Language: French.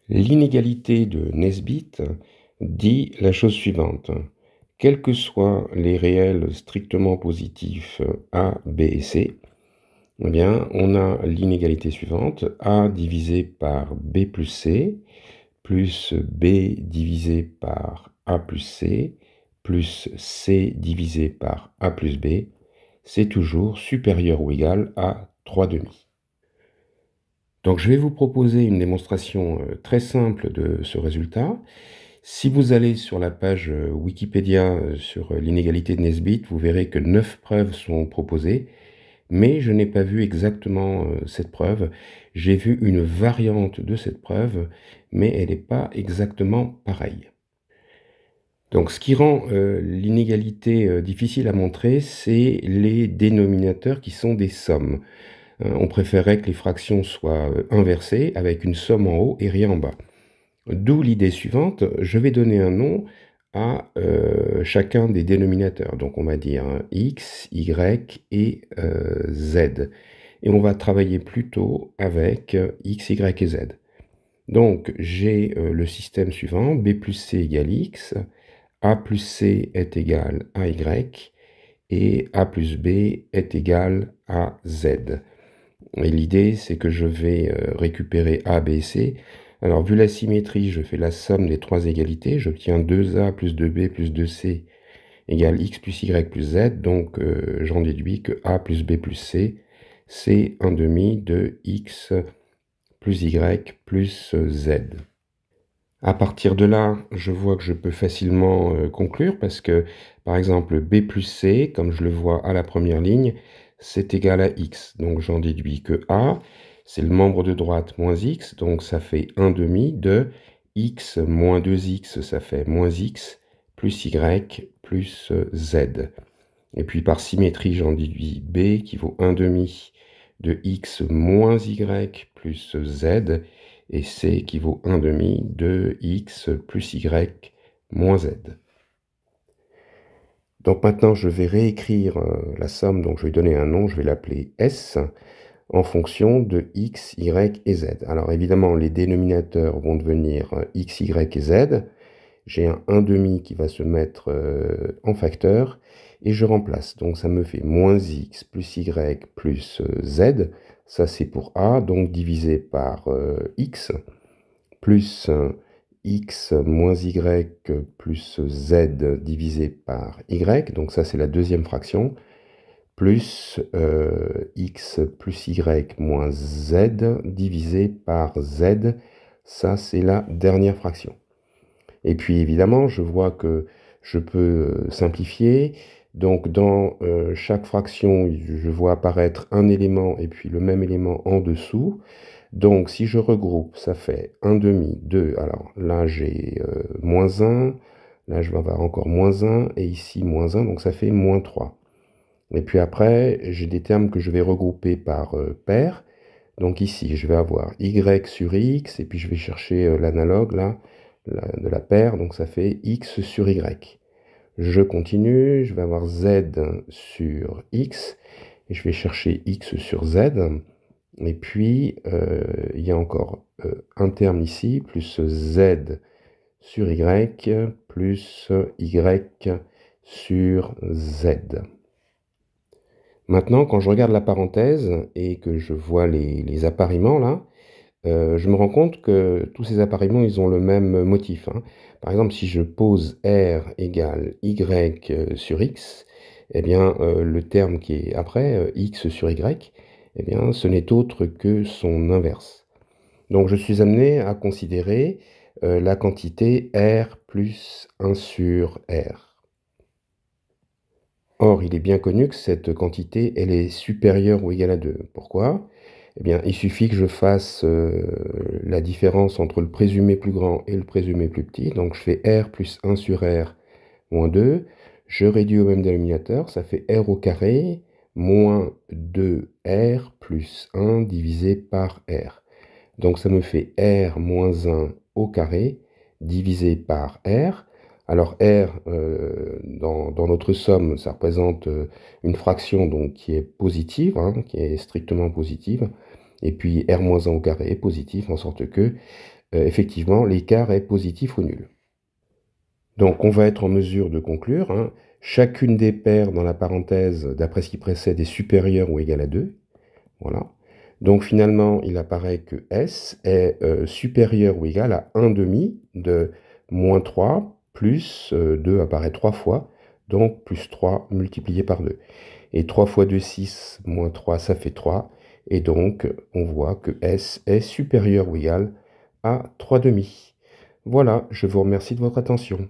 L'inégalité de Nesbit dit la chose suivante. Quels que soient les réels strictement positifs A, B et C, eh bien, on a l'inégalité suivante, A divisé par B plus C, plus B divisé par A plus C, plus C divisé par A plus B, c'est toujours supérieur ou égal à 3 demi. Donc je vais vous proposer une démonstration très simple de ce résultat. Si vous allez sur la page Wikipédia sur l'inégalité de Nesbit, vous verrez que 9 preuves sont proposées, mais je n'ai pas vu exactement cette preuve. J'ai vu une variante de cette preuve, mais elle n'est pas exactement pareille. Donc ce qui rend l'inégalité difficile à montrer, c'est les dénominateurs qui sont des sommes. On préférerait que les fractions soient inversées avec une somme en haut et rien en bas. D'où l'idée suivante, je vais donner un nom à chacun des dénominateurs. Donc on va dire x, y et z. Et on va travailler plutôt avec x, y et z. Donc j'ai le système suivant, b plus c égale x, a plus c est égal à y, et a plus b est égal à z. Et l'idée, c'est que je vais récupérer A, B et C. Alors, vu la symétrie, je fais la somme des trois égalités. J'obtiens 2A plus 2B plus 2C égale X plus Y plus Z. Donc, j'en déduis que A plus B plus C, c'est 1 demi de X plus Y plus Z. À partir de là, je vois que je peux facilement conclure parce que, par exemple, B plus C, comme je le vois à la première ligne, c'est égal à X. Donc j'en déduis que A, c'est le membre de droite moins X, donc ça fait 1 demi de X moins 2X, ça fait moins X, plus Y, plus Z. Et puis par symétrie, j'en déduis B qui vaut 1 demi de X moins Y plus Z, et C qui vaut 1 demi de X plus Y moins Z. Donc maintenant, je vais réécrire la somme, donc je vais donner un nom, je vais l'appeler S, en fonction de X, Y et Z. Alors évidemment, les dénominateurs vont devenir X, Y et Z. J'ai un 1 demi qui va se mettre en facteur, et je remplace. Donc ça me fait moins X plus Y plus Z. Ça c'est pour A, donc divisé par X, plus X moins Y plus Z divisé par Y, donc ça c'est la deuxième fraction, plus X plus Y moins Z divisé par Z, ça c'est la dernière fraction. Et puis évidemment, je vois que je peux simplifier. Donc dans chaque fraction, je vois apparaître un élément et puis le même élément en dessous. Donc si je regroupe, ça fait 1 demi, 2. Alors là, j'ai moins 1. Là, je vais avoir encore moins 1. Et ici, moins 1. Donc ça fait moins 3. Et puis après, j'ai des termes que je vais regrouper par paire. Donc ici, je vais avoir y sur x. Et puis je vais chercher l'analogue là de la paire, donc ça fait x sur y. Je continue, je vais avoir z sur x, et je vais chercher x sur z, et puis il y a encore un terme ici, plus z sur y, plus y sur z. Maintenant, quand je regarde la parenthèse et que je vois les appariements là, je me rends compte que tous ces appareillements, ils ont le même motif. Par exemple, si je pose R égale Y sur X, eh bien, le terme qui est après, X sur Y, eh bien, ce n'est autre que son inverse. Donc, je suis amené à considérer la quantité R plus 1 sur R. Or, il est bien connu que cette quantité, elle est supérieure ou égale à 2. Pourquoi? Eh bien, il suffit que je fasse la différence entre le présumé plus grand et le présumé plus petit. Donc, je fais R plus 1 sur R moins 2. Je réduis au même dénominateur. Ça fait R au carré moins 2R plus 1 divisé par R. Donc, ça me fait R moins 1 au carré divisé par R. Alors R, dans notre somme, ça représente une fraction donc, qui est positive, qui est strictement positive. Et puis R moins 1 au carré est positif, en sorte que effectivement, l'écart est positif ou nul. Donc, on va être en mesure de conclure, hein, chacune des paires dans la parenthèse, d'après ce qui précède, est supérieure ou égale à 2. Voilà. Donc, finalement, il apparaît que S est supérieur ou égal à 1 demi de moins 3 plus 2 apparaît 3 fois, donc plus 3 multiplié par 2. Et 3 fois 2, 6, moins 3, ça fait 3. Et donc, on voit que S est supérieur ou égal à 3 demi. Voilà, je vous remercie de votre attention.